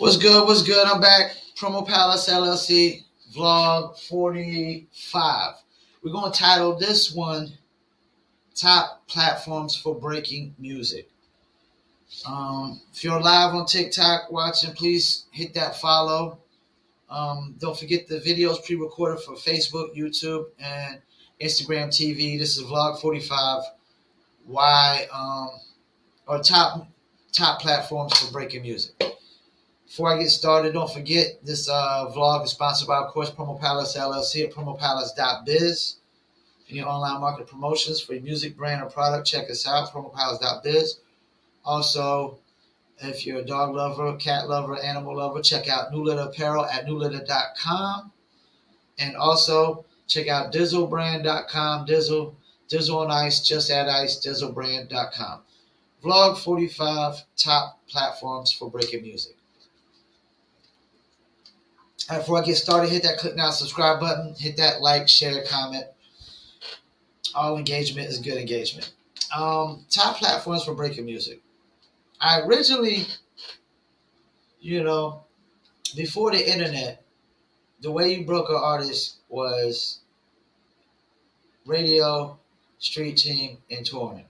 What's good? What's good? I'm back. Promo Palace LLC vlog 45. We're going to title this one Top Platforms for Breaking Music. If you're live on TikTok watching, please hit that follow. Don't forget the videos pre-recorded for Facebook, YouTube, and Instagram TV. This is vlog 45. Why or top platforms for breaking music. Before I get started, don't forget this vlog is sponsored by, of course, Promo Palace LLC at promopalace.biz. If you need online market promotions for your music brand or product, check us out, promopalace.biz. Also, if you're a dog lover, cat lover, animal lover, check out New Litter Apparel at newlitter.com. And also, check out dizzlebrand.com, Dizzle on ice, just add ice, dizzlebrand.com. Vlog 45, top platforms for breaking music. All right, before I get started, hit that click now, subscribe button, hit that like, share, comment. All engagement is good engagement. Top platforms for breaking music. I originally, before the internet, the way you broke an artist was radio, street team, and touring.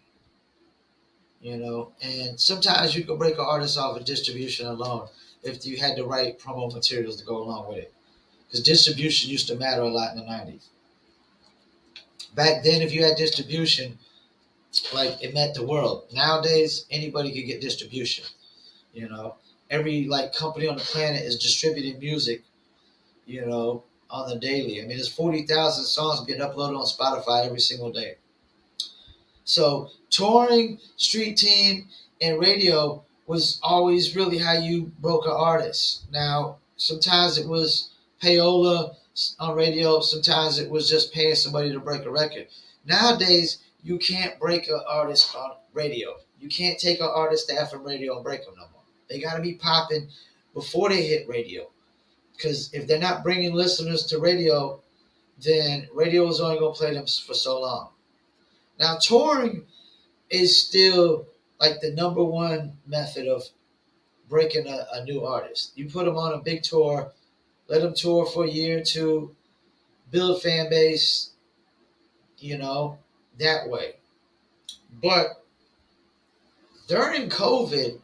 And sometimes you could break an artist off of distribution alone if you had the right promo materials to go along with it. Because distribution used to matter a lot in the 90s. Back then, if you had distribution, it meant the world. Nowadays, anybody could get distribution. Every company on the planet is distributing music, on the daily. I mean, there's 40,000 songs getting uploaded on Spotify every single day. So touring, street team, and radio was always really how you broke an artist. Now, sometimes it was payola on radio. Sometimes it was just paying somebody to break a record. Nowadays, you can't break an artist on radio. You can't take an artist to FM radio and break them no more. They got to be popping before they hit radio. Because if they're not bringing listeners to radio, then radio is only going to play them for so long. Now, touring is still the number one method of breaking a new artist. You put them on a big tour, let them tour for a year or two, build fan base, that way. But during COVID,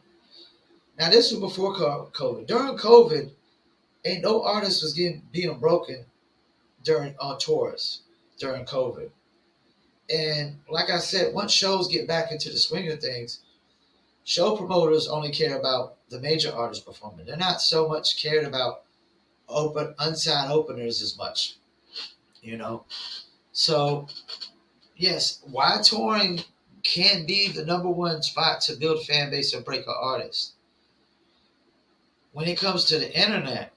now this was before COVID. During COVID, ain't no artist was being broken on tours during COVID. And like I said, once shows get back into the swing of things, show promoters only care about the major artists performing. They're not so much cared about unsigned openers as much, So, yes, why touring can be the number one spot to build a fan base or break an artist. When it comes to the internet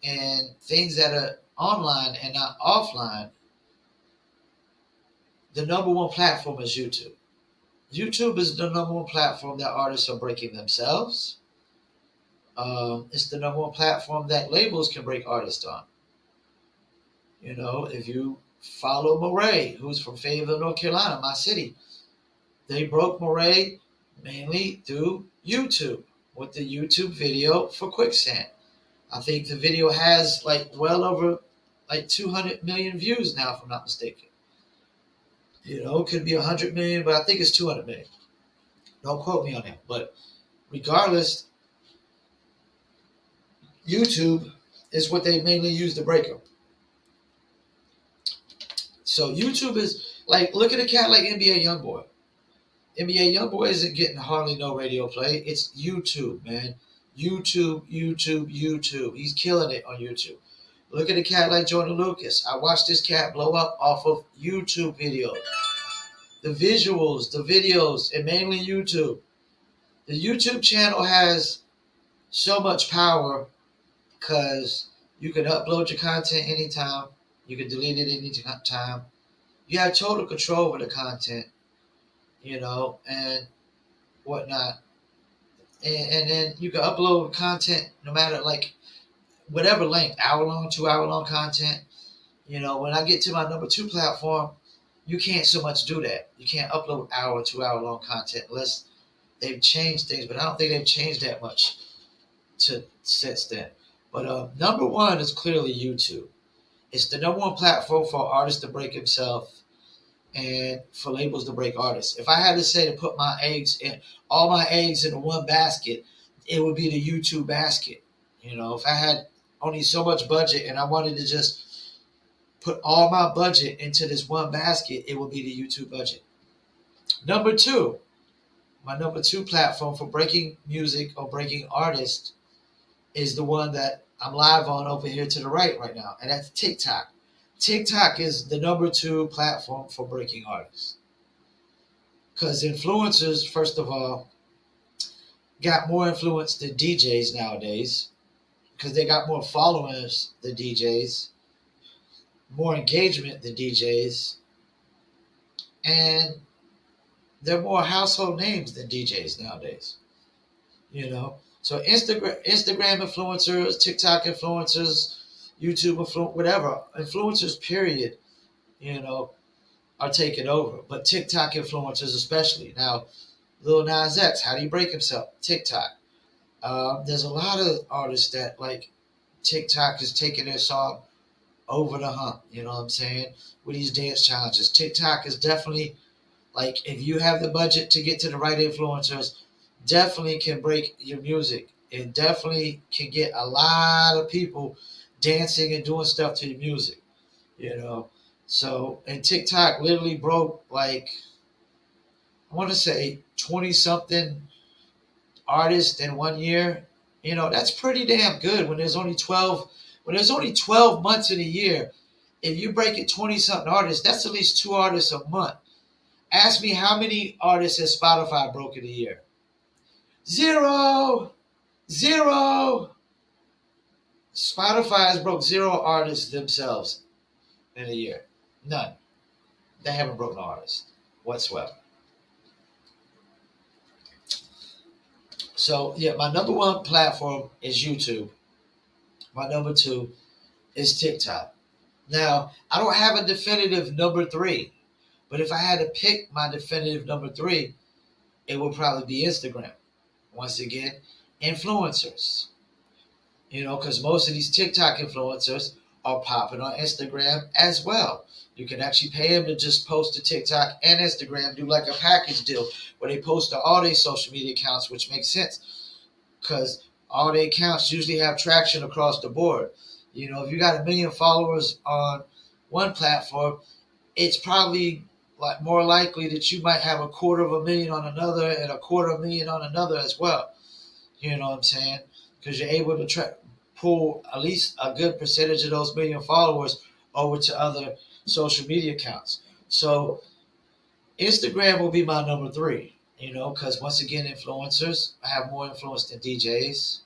and things that are online and not offline, the number one platform is YouTube. YouTube is the number one platform that artists are breaking themselves. It's the number one platform that labels can break artists on. If you follow Murray, who's from Fayetteville, North Carolina, my city, they broke Murray mainly through YouTube with the YouTube video for Quicksand. I think the video has well over 200 million views now, if I'm not mistaken. It could be 100 million, but I think it's 200 million. Don't quote me on that. But regardless, YouTube is what they mainly use to break them. So YouTube is look at a cat like NBA Youngboy. NBA Youngboy isn't getting hardly no radio play. It's YouTube, man. YouTube. He's killing it on YouTube. Look at a cat like Jordan Lucas. I watched this cat blow up off of YouTube videos. The visuals, the videos, and mainly YouTube. The YouTube channel has so much power because you can upload your content anytime. You can delete it anytime. You have total control over the content, and whatnot. And then you can upload content no matter whatever length, hour-long, 2-hour-long content. When I get to my number 2 platform, you can't so much do that. You can't upload 2-hour long content unless they've changed things, but I don't think they've changed that much. to since then. But number one is clearly YouTube. It's the number one platform for artists to break himself and for labels to break artists. If I had to say to put all my eggs in one basket, it would be the YouTube basket. If I had only so much budget and I wanted to just put all my budget into this one basket, it would be the YouTube budget. Number two, my number two platform for breaking music or breaking artists is the one that I'm live on over here to the right now, and that's TikTok. TikTok is the number two platform for breaking artists. Because influencers, first of all, got more influence than DJs nowadays, because they got more followers than DJs, more engagement than DJs, and they're more household names than DJs nowadays. So Instagram influencers, TikTok influencers, YouTube influencers, whatever influencers, period, are taking over. But TikTok influencers especially. Now, Lil Nas X, how do you break himself? TikTok. There's a lot of artists that like TikTok is taking their song over the hump. You know what I'm saying? With these dance challenges, TikTok is definitely like, if you have the budget to get to the right influencers, definitely can break your music. It definitely can get a lot of people dancing and doing stuff to your music. So, and TikTok literally broke like, I want to say 20 something artists in 1 year. That's pretty damn good when there's only 12 months in a year. If you break it 20 something artists, that's at least 2 artists a month. Ask me how many artists has Spotify broken a year. Zero. Spotify has broke 0 artists themselves in a year. None. They haven't broken an artist whatsoever. So, yeah, my number one platform is YouTube. My number two is TikTok. Now, I don't have a definitive number three, but if I had to pick my definitive number three, it would probably be Instagram. Once again, influencers. Because most of these TikTok influencers are popping on Instagram as well. You can actually pay them to just post to TikTok and Instagram, do like a package deal where they post to all their social media accounts, which makes sense because all their accounts usually have traction across the board. If you got 1 million followers on one platform, it's probably like more likely that you might have 250,000 on another and 250,000 on another as well. You know what I'm saying? Because you're able to pull at least a good percentage of those 1 million followers over to other social media accounts. So Instagram will be my number three, because once again, influencers have more influence than DJs.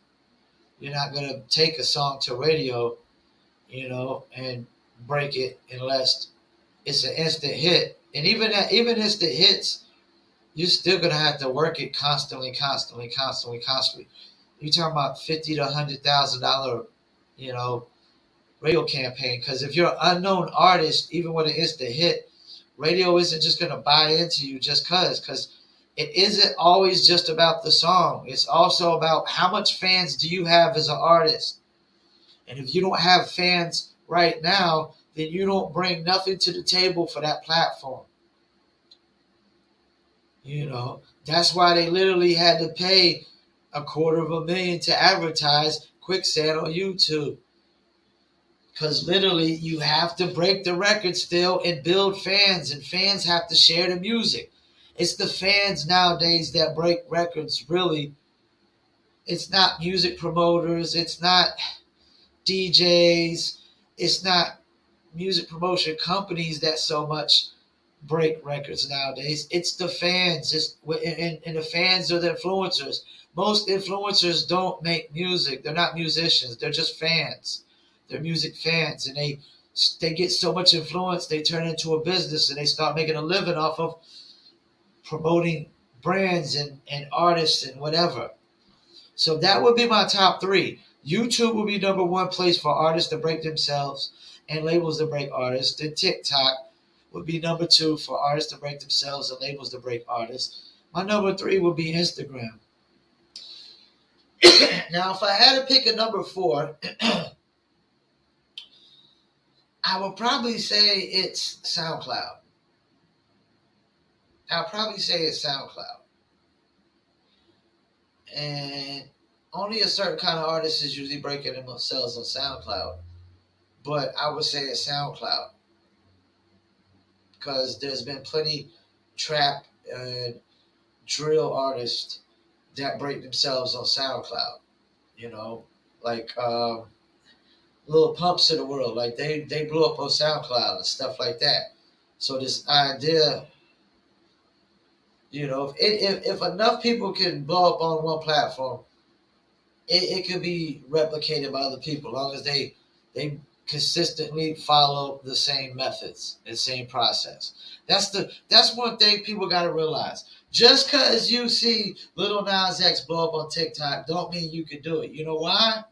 You're not going to take a song to radio, and break it unless it's an instant hit. And even instant hits, you're still going to have to work it constantly. You're talking about $50,000 to $100,000, radio campaign. Because if you're an unknown artist, even with an instant hit, radio isn't just going to buy into you just because it isn't always just about the song. It's also about how much fans do you have as an artist. And if you don't have fans right now, then you don't bring nothing to the table for that platform. That's why they literally had to pay $250,000 to advertise Quicksand on YouTube. Because literally you have to break the record still and build fans, and fans have to share the music. It's the fans nowadays that break records, really. It's not music promoters. It's not DJs. It's not music promotion companies that so much break records nowadays. It's the fans. And the fans are the influencers. Most influencers don't make music. They're not musicians. They're just fans. They're music fans. And they get so much influence, they turn into a business and they start making a living off of promoting brands and artists and whatever. So that would be my top three. YouTube will be number one place for artists to break themselves and labels to break artists. Then TikTok would be number two for artists to break themselves and labels to break artists. My number three would be Instagram. Now, if I had to pick a number 4, I would probably say it's SoundCloud. I'll probably say it's SoundCloud. And only a certain kind of artist is usually breaking themselves on SoundCloud. But I would say it's SoundCloud. Because there's been plenty trap and drill artists that break themselves on SoundCloud. You know, like little pumps of the world. Like they blew up on SoundCloud and stuff like that. So this idea, if enough people can blow up on one platform, it could be replicated by other people, as long as they consistently follow the same methods and same process. That's one thing people got to realize. Just because you see Little Nas X blow up on TikTok, don't mean you can do it. You know why?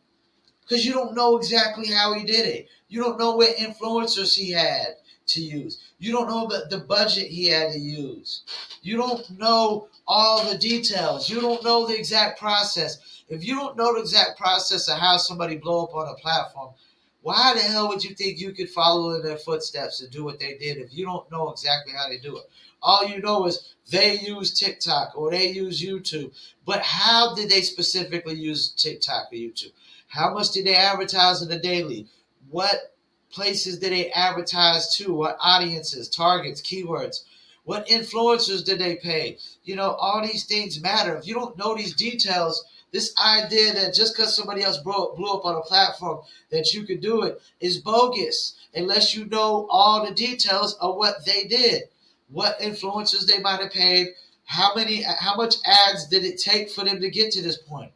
Because you don't know exactly how he did it. You don't know what influencers he had to use. You don't know the budget he had to use. You don't know all the details. You don't know the exact process. If you don't know the exact process of how somebody blow up on a platform, why the hell would you think you could follow in their footsteps and do what they did if you don't know exactly how they do it? All you know is they use TikTok or they use YouTube. But how did they specifically use TikTok or YouTube? How much did they advertise in the daily? What places did they advertise to? What audiences, targets, keywords? What influencers did they pay? All these things matter. If you don't know these details, this idea that just because somebody else blew up on a platform that you could do it is bogus unless you know all the details of what they did, what influencers they might have paid, how much ads did it take for them to get to this point.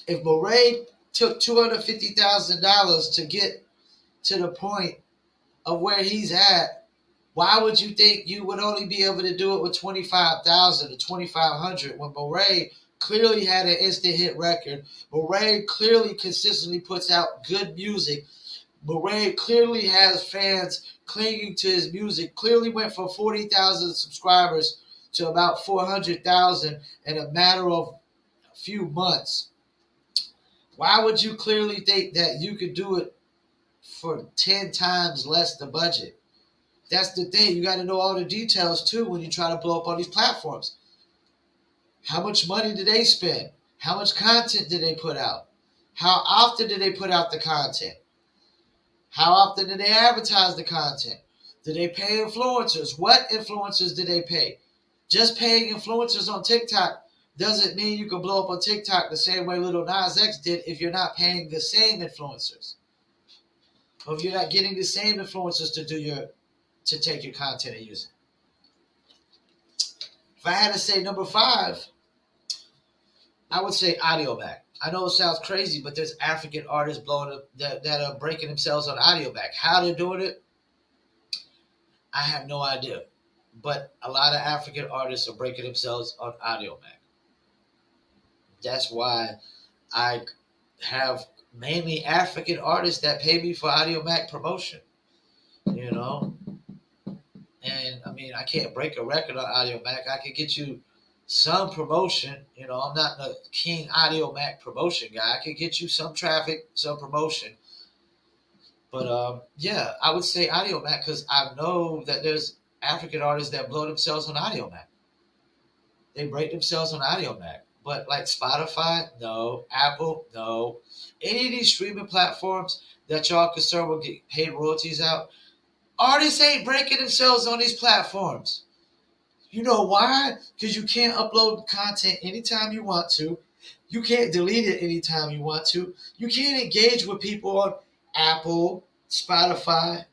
If Moray took $250,000 to get to the point of where he's at, why would you think you would only be able to do it with 25,000 or 2,500 when Moray clearly had an instant hit record? Moray clearly consistently puts out good music. Moray clearly has fans clinging to his music. Clearly went from 40,000 subscribers to about 400,000 in a matter of a few months. Why would you clearly think that you could do it for 10 times less the budget? That's the thing. You got to know all the details, too, when you try to blow up on these platforms. How much money did they spend? How much content did they put out? How often did they put out the content? How often did they advertise the content? Did they pay influencers? What influencers did they pay? Just paying influencers on TikTok doesn't mean you can blow up on TikTok the same way Little Nas X did if you're not paying the same influencers. Or if you're not getting the same influencers to take your content and use it. If I had to say number 5, I would say Audiomack. I know it sounds crazy, but there's African artists blowing up that are breaking themselves on Audiomack. How they're doing it, I have no idea. But a lot of African artists are breaking themselves on Audiomack. That's why I have mainly African artists that pay me for Audiomack promotion. And I mean, I can't break a record on Audiomack. I can get you some promotion. I'm not the king Audiomack promotion guy. I can get you some traffic, some promotion. But yeah, I would say Audiomack because I know that there's African artists that blow themselves on Audiomack. They break themselves on Audiomack. But like Spotify, no. Apple, no. Any of these streaming platforms that y'all concerned will get paid royalties out, artists ain't breaking themselves on these platforms. You know why? Because you can't upload content anytime you want to. You can't delete it anytime you want to. You can't engage with people on Apple, Spotify.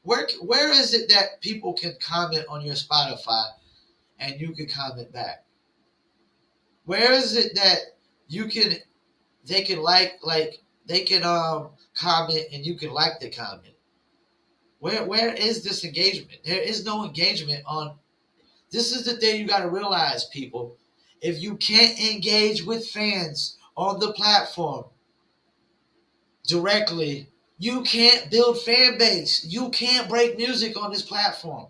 Where is it that people can comment on your Spotify and you can comment back? Where is it that they can comment and you can like the comment? Where is this engagement? There is no engagement on. This is the thing you got to realize, people. If you can't engage with fans on the platform directly, you can't build fan base. You can't break music on this platform.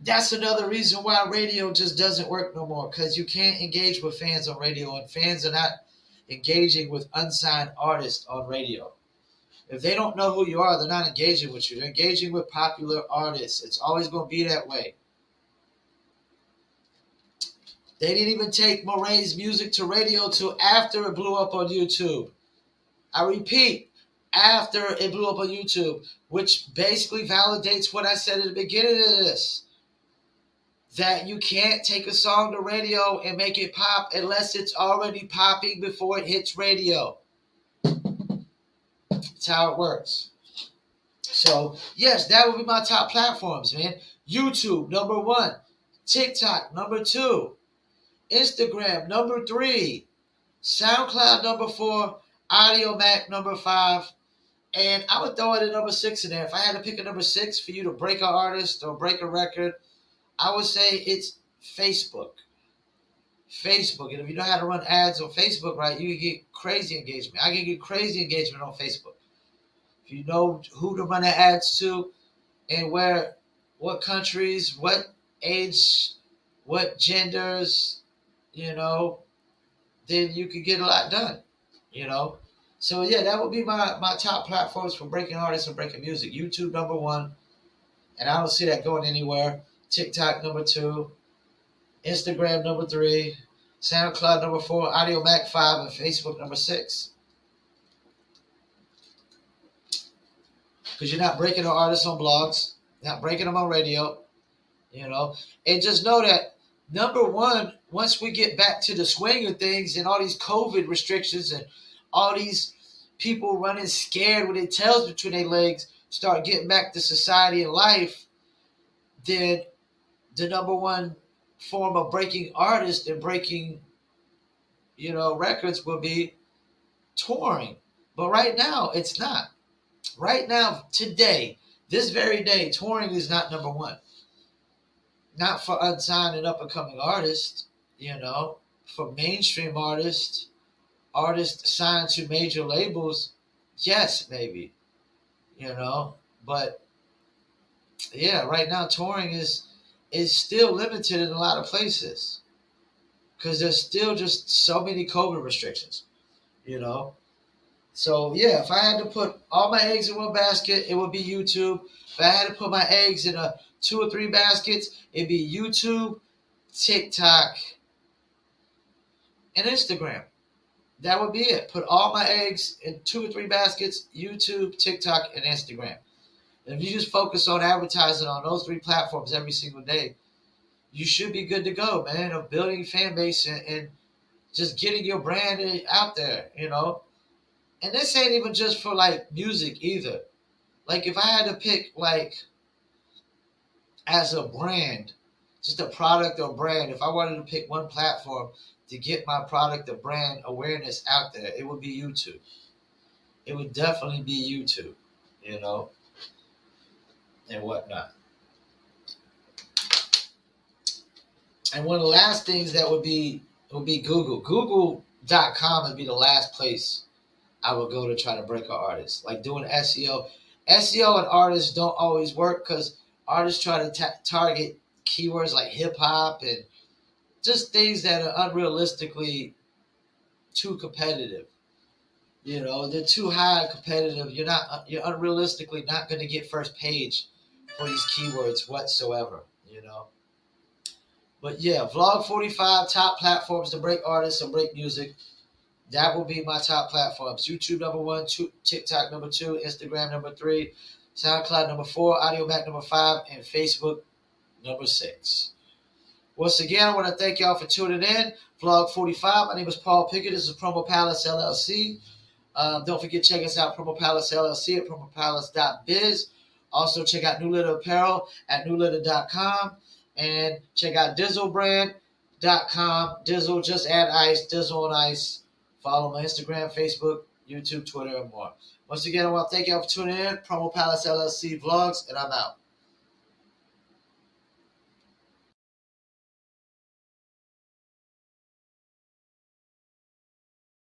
That's another reason why radio just doesn't work no more, because you can't engage with fans on radio, and fans are not engaging with unsigned artists on radio. If they don't know who you are, they're not engaging with you. They're engaging with popular artists. It's always going to be that way. They didn't even take Moray's music to radio till after it blew up on YouTube. I repeat, after it blew up on YouTube, which basically validates what I said at the beginning of this. That you can't take a song to radio and make it pop unless it's already popping before it hits radio. That's how it works. So, yes, that would be my top platforms, man. YouTube, number 1. TikTok, number 2. Instagram, number 3. SoundCloud, number 4. Audio Mac, number 5. And I would throw it at number 6 in there. If I had to pick a number 6 for you to break an artist or break a record, I would say it's Facebook. Facebook. And if you know how to run ads on Facebook, right, you can get crazy engagement. I can get crazy engagement on Facebook. If you know who to run the ads to and where, what countries, what age, what genders, then you can get a lot done, So, yeah, that would be my top platforms for breaking artists and breaking music. YouTube, number 1. And I don't see that going anywhere. TikTok, number 2. Instagram, number 3. SoundCloud, number 4. Audio Mac, 5. And Facebook, number 6. Because you're not breaking the artists on blogs. Not breaking them on radio. And just know that, number 1, once we get back to the swing of things and all these COVID restrictions and all these people running scared with their tails between their legs start getting back to society and life, then the number 1 form of breaking artists and breaking, records will be touring. But right now, it's not. Right now, today, this very day, touring is not number 1. Not for unsigned and up-and-coming artists, For mainstream artists signed to major labels, yes, maybe, But, yeah, right now, touring is still limited in a lot of places. Because there's still just so many COVID restrictions, So, yeah, if I had to put all my eggs in one basket, it would be YouTube. If I had to put my eggs in 2 or 3 baskets, it'd be YouTube, TikTok, and Instagram. That would be it. Put all my eggs in 2 or 3 baskets, YouTube, TikTok, and Instagram. And if you just focus on advertising on those 3 platforms every single day, you should be good to go, man, of building a fan base and just getting your brand out there, And this ain't even just for, music either. If I had to pick, as a brand, just a product or brand, if I wanted to pick one platform to get my product or brand awareness out there, it would be YouTube. It would definitely be YouTube, and whatnot. And one of the last things that would be Google. Google.com would be the last place I would go to try to break an artist. Doing SEO. SEO and artists don't always work because artists try to target keywords like hip-hop and just things that are unrealistically too competitive. They're too high competitive. You're unrealistically not going to get first page for these keywords whatsoever, But yeah, Vlog 45, top platforms to break artists and break music. That will be my top platforms. YouTube, number 1, TikTok, number 2, Instagram, number 3, SoundCloud, number 4, Audio Mac, number 5, and Facebook, number 6. Once again, I want to thank y'all for tuning in. Vlog 45. My name is Paul Pickett. This is Promo Palace LLC. Don't forget to check us out, Promo Palace LLC at promopalace.biz. Also, check out New Litter Apparel at newlitter.com. And check out dizzlebrand.com. Dizzle, just add ice, Dizzle on ice. Follow my Instagram, Facebook, YouTube, Twitter, and more. Once again, I want to thank you all for tuning in. Promo Palace LLC Vlogs, and I'm out.